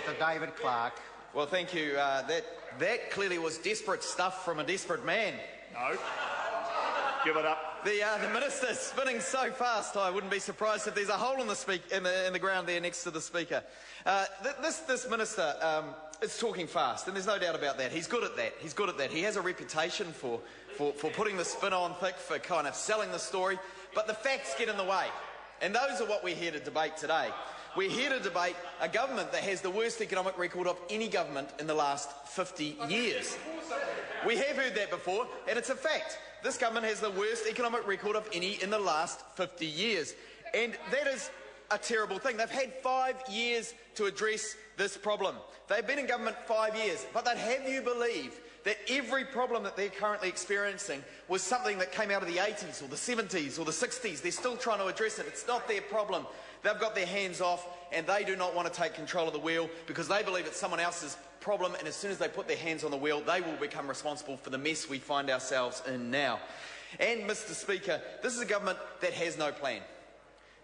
Mr David Clark. Well, thank you. That clearly was desperate stuff from a desperate man. No. Give it up. The minister's spinning so fast, I wouldn't be surprised if there's a hole in the ground there next to the speaker. This minister is talking fast, and there's no doubt about that. He's good at that. He's good at that. He has a reputation for putting the spin on thick, for kind of selling the story. But the facts get in the way, and those are what we're here to debate today. We're here to debate a government that has the worst economic record of any government in the last 50 years. We have heard that before, and it's a fact. This government has the worst economic record of any in the last 50 years. And that is a terrible thing. They've had 5 years to address this problem. They've been in government 5 years, but they'd have you believe that every problem that they're currently experiencing was something that came out of the 80s or the 70s or the 60s. They're still trying to address it. It's not their problem. They've got their hands off, and they do not want to take control of the wheel because they believe it's someone else's problem, and as soon as they put their hands on the wheel, they will become responsible for the mess we find ourselves in now. And, Mr Speaker, this is a government that has no plan.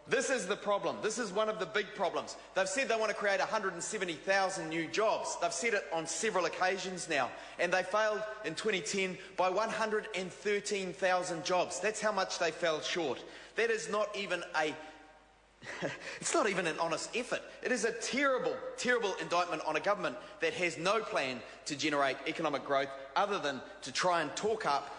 This is the problem. This is one of the big problems. They've said they want to create 170,000 new jobs. They've said it on several occasions now, and they failed in 2010 by 113,000 jobs. That's how much they fell short. That is not even it's not even an honest effort. It is a terrible, terrible indictment on a government that has no plan to generate economic growth other than to try and talk up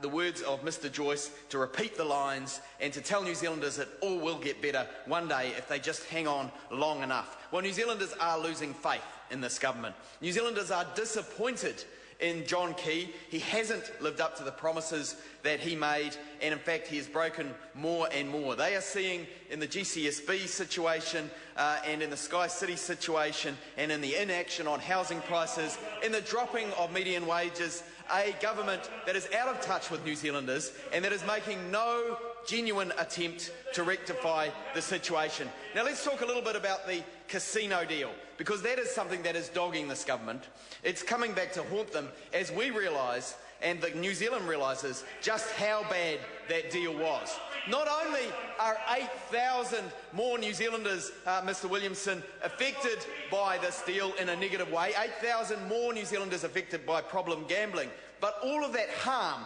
the words of Mr Joyce, to repeat the lines and to tell New Zealanders that all will get better one day if they just hang on long enough. Well, New Zealanders are losing faith in this government. New Zealanders are disappointed in John Key. He hasn't lived up to the promises that he made, and in fact he has broken more and more. They are seeing in the GCSB situation and in the Sky City situation and in the inaction on housing prices, in the dropping of median wages, a government that is out of touch with New Zealanders and that is making no genuine attempt to rectify the situation. Now let's talk a little bit about the casino deal, because that is something that is dogging this government. It's coming back to haunt them as we realise, and the New Zealand realises, just how bad that deal was. Not only are 8,000 more New Zealanders, Mr Williamson, affected by this deal in a negative way, 8,000 more New Zealanders affected by problem gambling, but all of that harm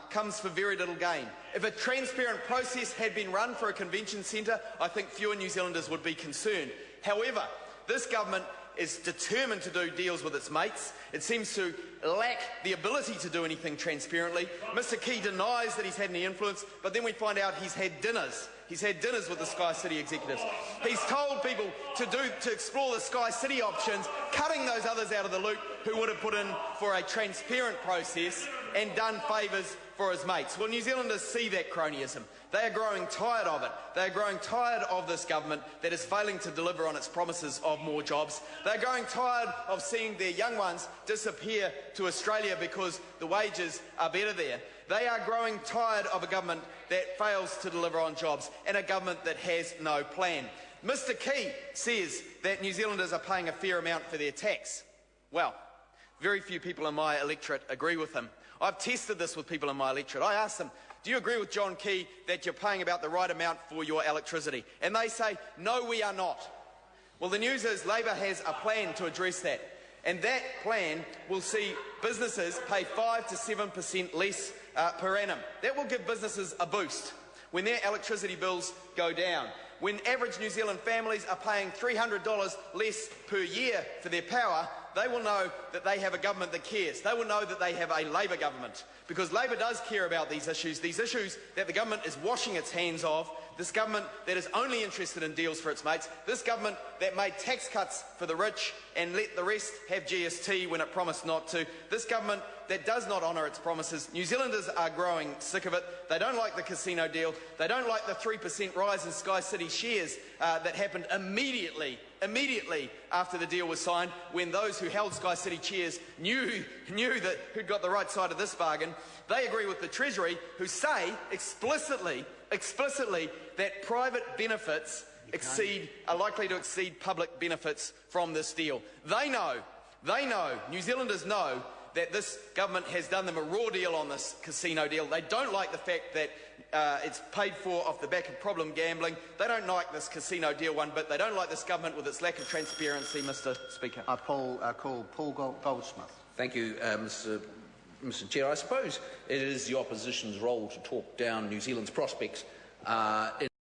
comes for very little gain. If a transparent process had been run for a convention centre, I think fewer New Zealanders would be concerned. However, this government is determined to do deals with its mates. It seems to lack the ability to do anything transparently. Mr Key denies that he's had any influence, but then we find out he's had dinners. He's had dinners with the Sky City executives. He's told people to explore the Sky City options, cutting those others out of the loop who would have put in for a transparent process and done favours for his mates. Well, New Zealanders see that cronyism. They are growing tired of it. They are growing tired of this government that is failing to deliver on its promises of more jobs. They are growing tired of seeing their young ones disappear to Australia because the wages are better there. They are growing tired of a government that fails to deliver on jobs and a government that has no plan. Mr Key says that New Zealanders are paying a fair amount for their tax. Well, very few people in my electorate agree with him. I've tested this with people in my electorate. I asked them, do you agree with John Key that you're paying about the right amount for your electricity? And they say, no, we are not. Well, the news is Labor has a plan to address that. And that plan will see businesses pay 5 to 7% less per annum. That will give businesses a boost when their electricity bills go down. When average New Zealand families are paying $300 less per year for their power, they will know that they have a government that cares. They will know that they have a Labor government, because Labor does care about these issues that the government is washing its hands of, this government that is only interested in deals for its mates, this government that made tax cuts for the rich and let the rest have GST when it promised not to, this government that does not honour its promises. New Zealanders are growing sick of it. They don't like the casino deal. They don't like the 3% rise in Sky City shares that happened immediately after the deal was signed, when those who held Sky City shares knew that who'd got the right side of this bargain. They agree with the Treasury, who say explicitly that private benefits are likely to exceed public benefits from this deal. They know, New Zealanders know, that this government has done them a raw deal on this casino deal. They don't like the fact that it's paid for off the back of problem gambling. They don't like this casino deal one bit. They don't like this government with its lack of transparency, Mr Speaker. I call Paul Goldsmith. Thank you, Mr Chair. I suppose it is the opposition's role to talk down New Zealand's prospects in